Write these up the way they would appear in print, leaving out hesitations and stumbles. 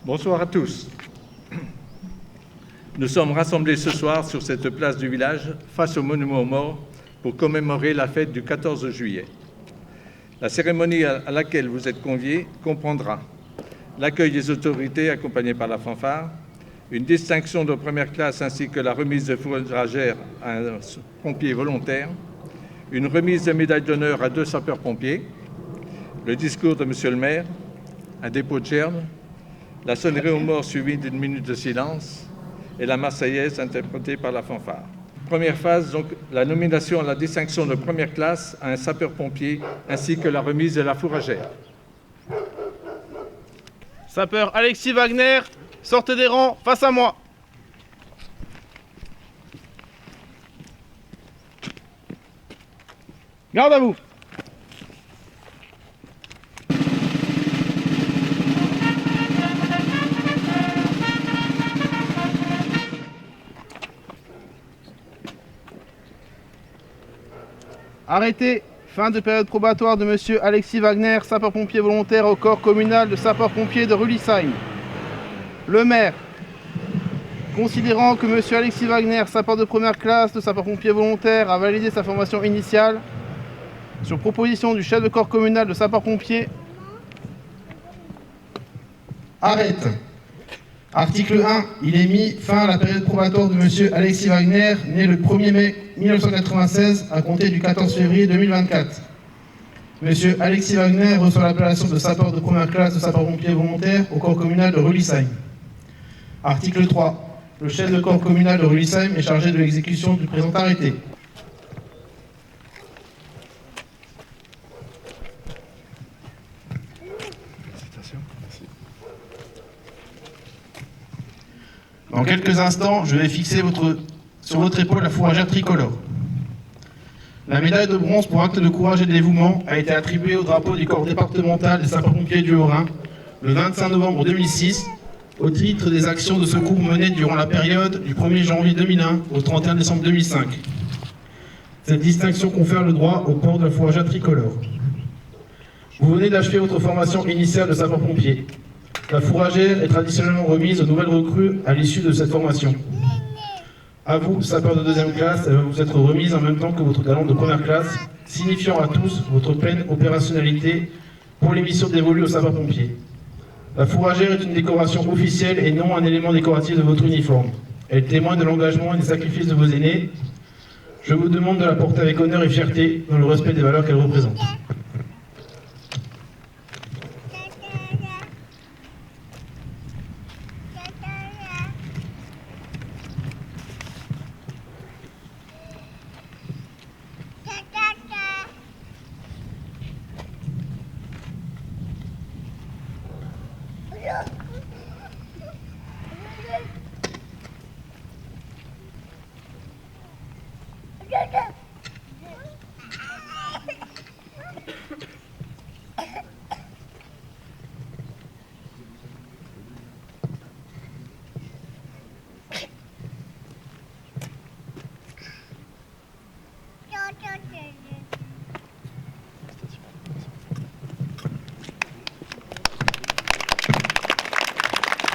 Bonsoir à tous. Nous sommes rassemblés ce soir sur cette place du village, face au monument aux morts, pour commémorer la fête du 14 juillet. La cérémonie à laquelle vous êtes conviés comprendra l'accueil des autorités accompagné par la fanfare, une distinction de première classe ainsi que la remise de fourragère à un pompier volontaire, une remise de médaille d'honneur à 2 sapeurs-pompiers, le discours de Monsieur le maire, un dépôt de gerbe, la sonnerie aux morts suivie d'une minute de silence et la Marseillaise interprétée par la fanfare. Première phase, donc la nomination à la distinction de première classe à un sapeur-pompier ainsi que la remise de la fourragère. Sapeur Alexis Wagner, sortez des rangs, face à moi. Garde à vous. Arrêté. Fin de période probatoire de monsieur Alexis Wagner, sapeur-pompier volontaire au corps communal de sapeurs-pompiers de Rullisheim. Le maire, considérant que monsieur Alexis Wagner, sapeur de première classe de sapeur-pompier volontaire, a validé sa formation initiale, sur proposition du chef de corps communal de sapeurs-pompiers, arrête. Article 1. Il est mis fin à la période probatoire de monsieur Alexis Wagner, né le 1er mai 1996, à compter du 14 février 2024. Monsieur Alexis Wagner reçoit l'appellation de sapeur de première classe de sapeur-pompier volontaire au corps communal de Rullisheim. Article 3. Le chef de corps communal de Rullisheim est chargé de l'exécution du présent arrêté. Dans quelques instants, je vais fixer sur votre épaule la fourragère tricolore. La médaille de bronze pour acte de courage et de dévouement a été attribuée au drapeau du corps départemental des sapeurs-pompiers du Haut-Rhin le 25 novembre 2006 au titre des actions de secours menées durant la période du 1er janvier 2001 au 31 décembre 2005. Cette distinction confère le droit au port de la fourragère tricolore. Vous venez d'achever votre formation initiale de sapeur-pompier. La fourragère est traditionnellement remise aux nouvelles recrues à l'issue de cette formation. À vous, sapeur de deuxième classe, elle va vous être remise en même temps que votre galon de première classe, signifiant à tous votre pleine opérationnalité pour les missions dévolues aux sapeurs-pompiers. La fourragère est une décoration officielle et non un élément décoratif de votre uniforme. Elle témoigne de l'engagement et des sacrifices de vos aînés. Je vous demande de la porter avec honneur et fierté dans le respect des valeurs qu'elle représente.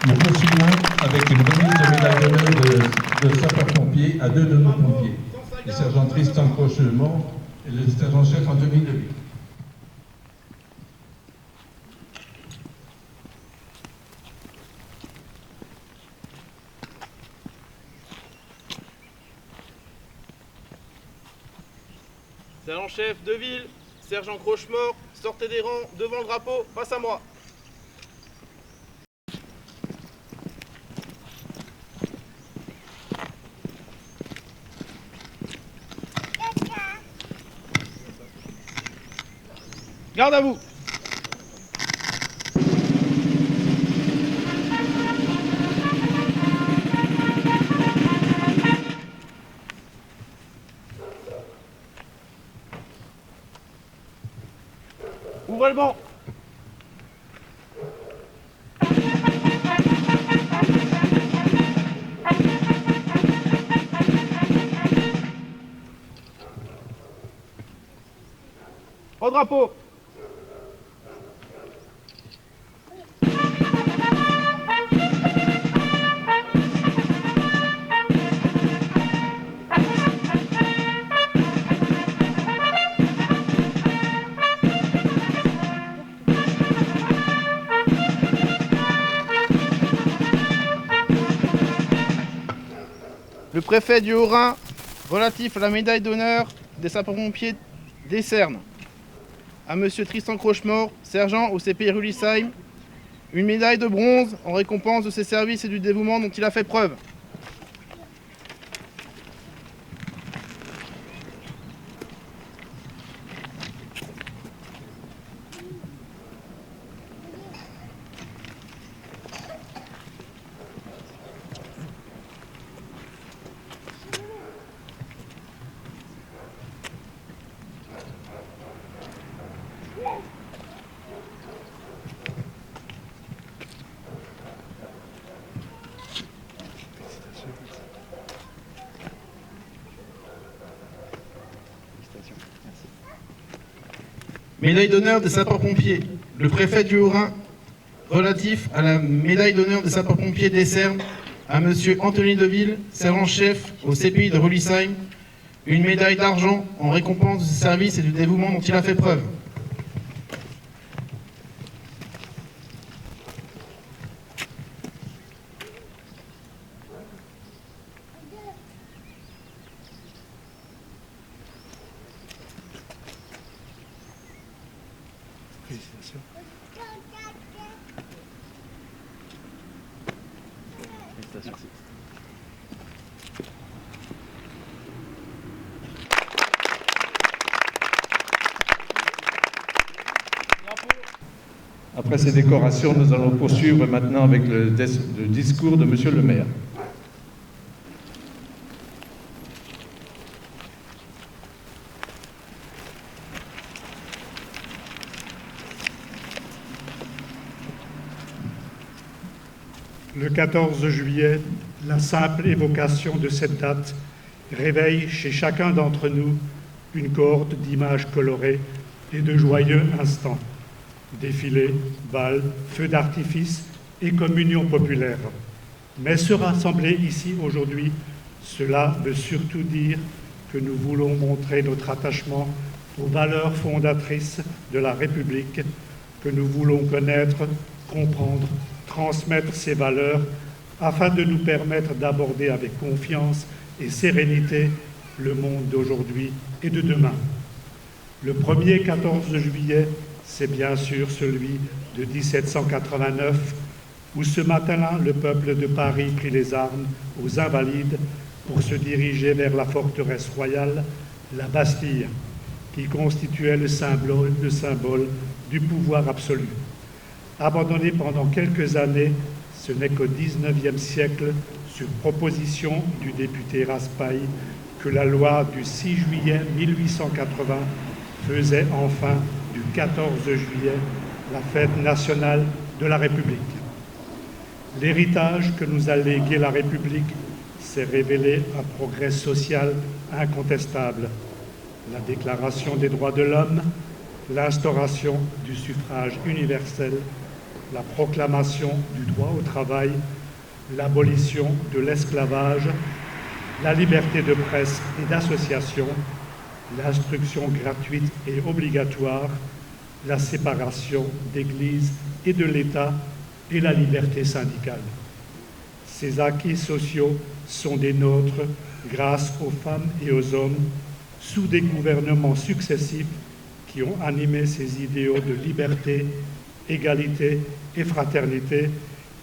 Nous poursuivons avec une remise de médaille d'honneur de sapeurs-pompiers à 2 de nos pompiers, le sergent Tristan Crochemont et le sergent-chef Anthony Deville. Sergent-chef Deville, sergent Crochemort, sortez des rangs devant le drapeau, face à moi. Garde à vous. Ouvrez le banc. Redressez drapeau. Le préfet du Haut-Rhin, relatif à la médaille d'honneur des sapeurs-pompiers décerne à M. Tristan Crochemort, sergent au CPI Rullisheim, une médaille de bronze en récompense de ses services et du dévouement dont il a fait preuve. Médaille d'honneur des sapeurs-pompiers. Le préfet du Haut-Rhin, relatif à la médaille d'honneur des sapeurs-pompiers décerne à M. Anthony Deville, sergent-chef au CPI de Rullisheim, une médaille d'argent en récompense de ses services et du dévouement dont il a fait preuve. Félicitations. Félicitations. Après ces décorations, nous allons poursuivre maintenant avec le discours de Monsieur le maire. Le 14 juillet, la simple évocation de cette date réveille chez chacun d'entre nous une cohorte d'images colorées et de joyeux instants. Défilés, bals, feux d'artifice et communion populaire. Mais se rassembler ici aujourd'hui, cela veut surtout dire que nous voulons montrer notre attachement aux valeurs fondatrices de la République, que nous voulons connaître, comprendre, transmettre ces valeurs afin de nous permettre d'aborder avec confiance et sérénité le monde d'aujourd'hui et de demain. Le premier 14 juillet, c'est bien sûr celui de 1789, où ce matin-là, le peuple de Paris prit les armes aux Invalides pour se diriger vers la forteresse royale, la Bastille, qui constituait le symbole du pouvoir absolu. Abandonné pendant quelques années, ce n'est qu'au XIXe siècle, sur proposition du député Raspail, que la loi du 6 juillet 1880 faisait enfin du 14 juillet la fête nationale de la République. L'héritage que nous a légué la République s'est révélé un progrès social incontestable. La Déclaration des droits de l'homme, l'instauration du suffrage universel, la proclamation du droit au travail, l'abolition de l'esclavage, la liberté de presse et d'association, l'instruction gratuite et obligatoire, la séparation d'Église et de l'État et la liberté syndicale. Ces acquis sociaux sont des nôtres grâce aux femmes et aux hommes sous des gouvernements successifs qui ont animé ces idéaux de liberté, égalité et fraternité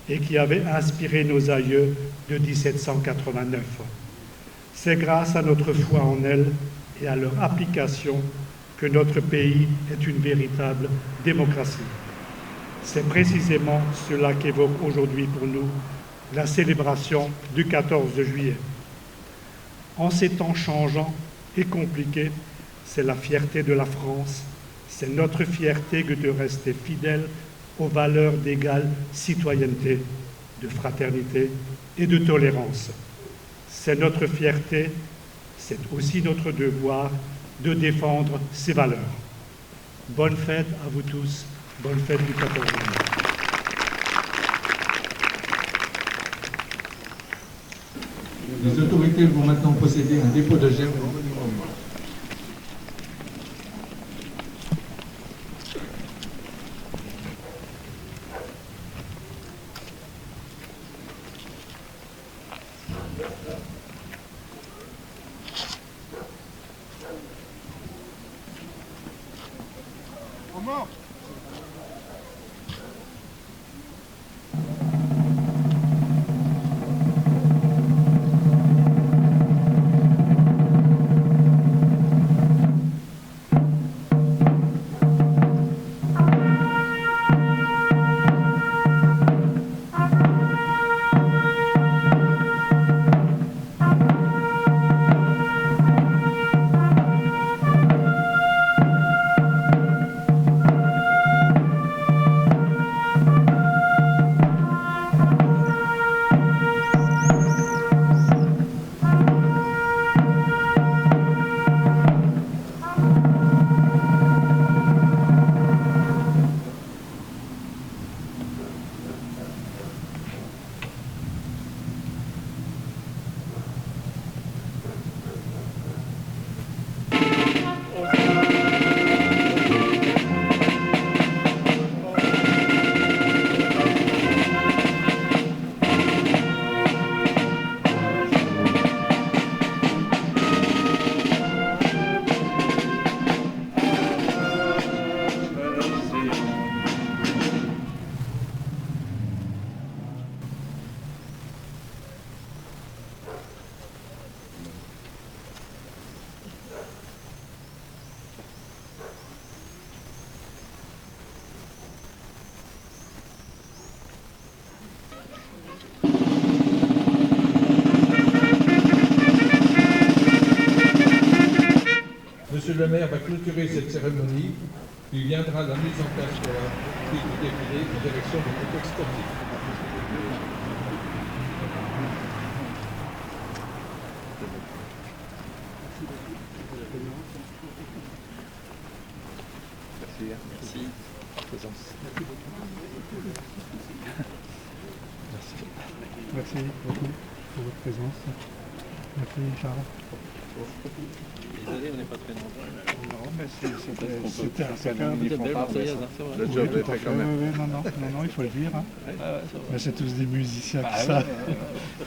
et qui avaient inspiré nos aïeux de 1789. C'est grâce à notre foi en elles et à leur application que notre pays est une véritable démocratie. C'est précisément cela qu'évoque aujourd'hui pour nous la célébration du 14 juillet. En ces temps changeants et compliqués, c'est la fierté de la France, c'est notre fierté que de rester fidèle aux valeurs d'égale citoyenneté, de fraternité et de tolérance. C'est notre fierté, c'est aussi notre devoir de défendre ces valeurs. Bonne fête à vous tous. Bonne fête du 14 juillet. Les autorités vont maintenant procéder à un dépôt de gerbe au monument aux morts. Monsieur le maire va clôturer cette cérémonie, puis viendra la mise en place pour la suite du défilé en direction du complexe sportif. Merci. Merci beaucoup pour votre présence. Merci Charles. Désolé, on n'est pas très nombreux. Non, mais c'était un Le job est fait quand même. Non, il faut le dire. Hein. Mais c'est tous des musiciens Bah qui savent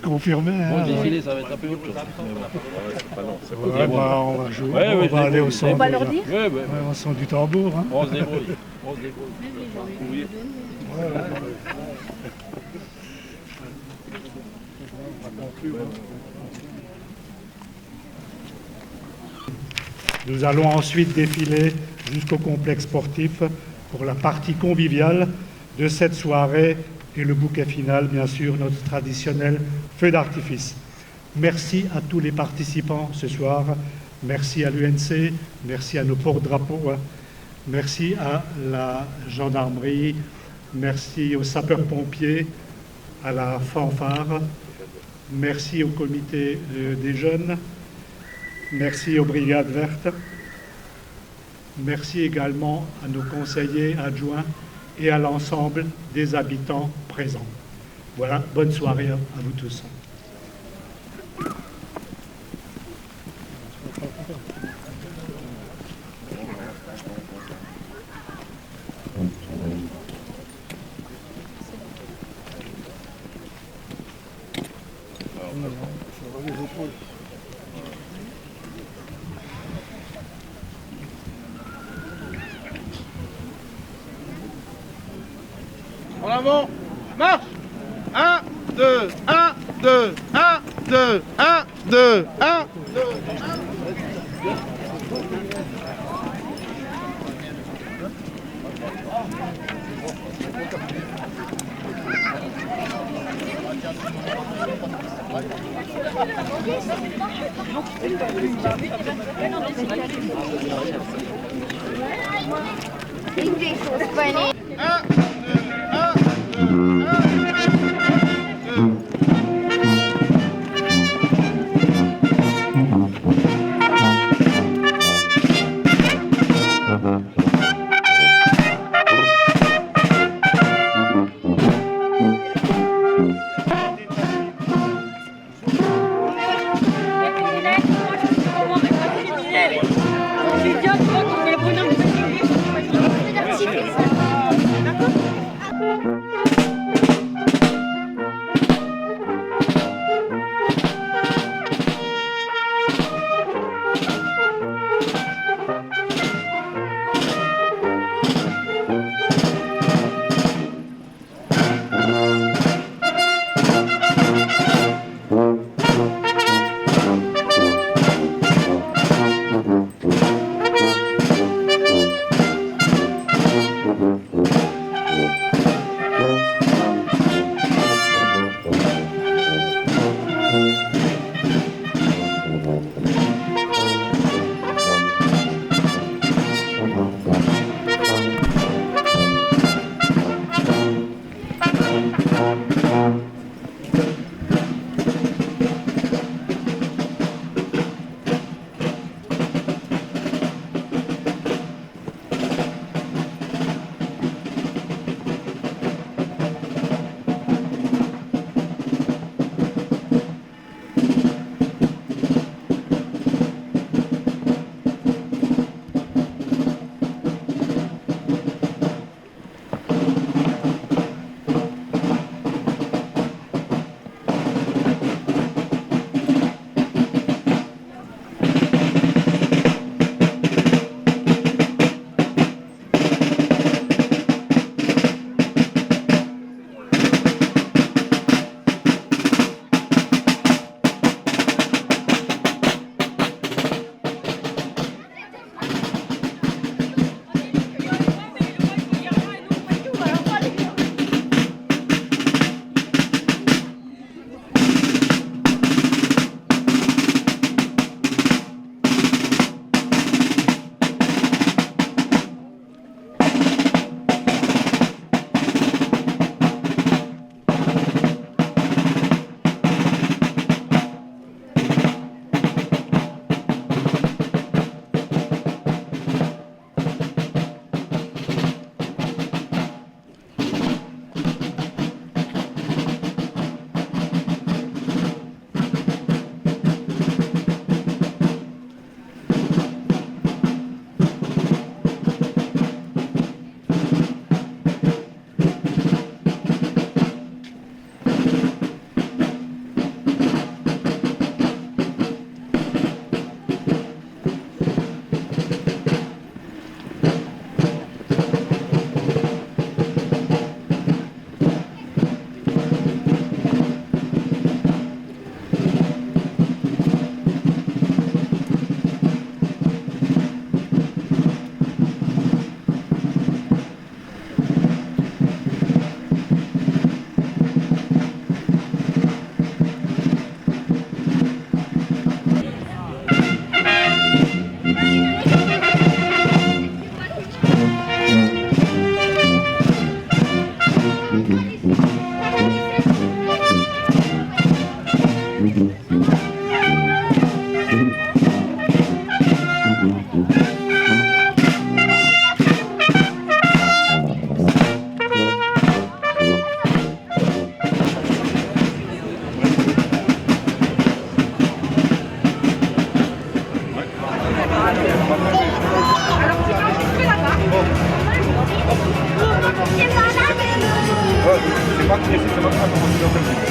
confirmer. Bon, Hein, le défilé, ça va être un peu autre chose. C'est pas long. ouais, bah, on va jouer, Ouais, on va aller au son. On va leur dire. Ouais, Ouais, au son du tambour. Hein. on se débrouille. On se débrouille. Nous allons ensuite défiler jusqu'au complexe sportif pour la partie conviviale de cette soirée et le bouquet final, bien sûr, notre traditionnel feu d'artifice. Merci à tous les participants ce soir. Merci à l'UNC, merci à nos porte-drapeaux, hein. Merci à la gendarmerie, merci aux sapeurs-pompiers, à la fanfare, merci au comité des jeunes, merci aux brigades vertes, merci également à nos conseillers adjoints et à l'ensemble des habitants présents. Voilà, bonne soirée à vous tous. En avant, marche. 1, 2, 1, 2, 1, 2, 1, 2, 1, 2, 1. C'est pas qui c'est pas comment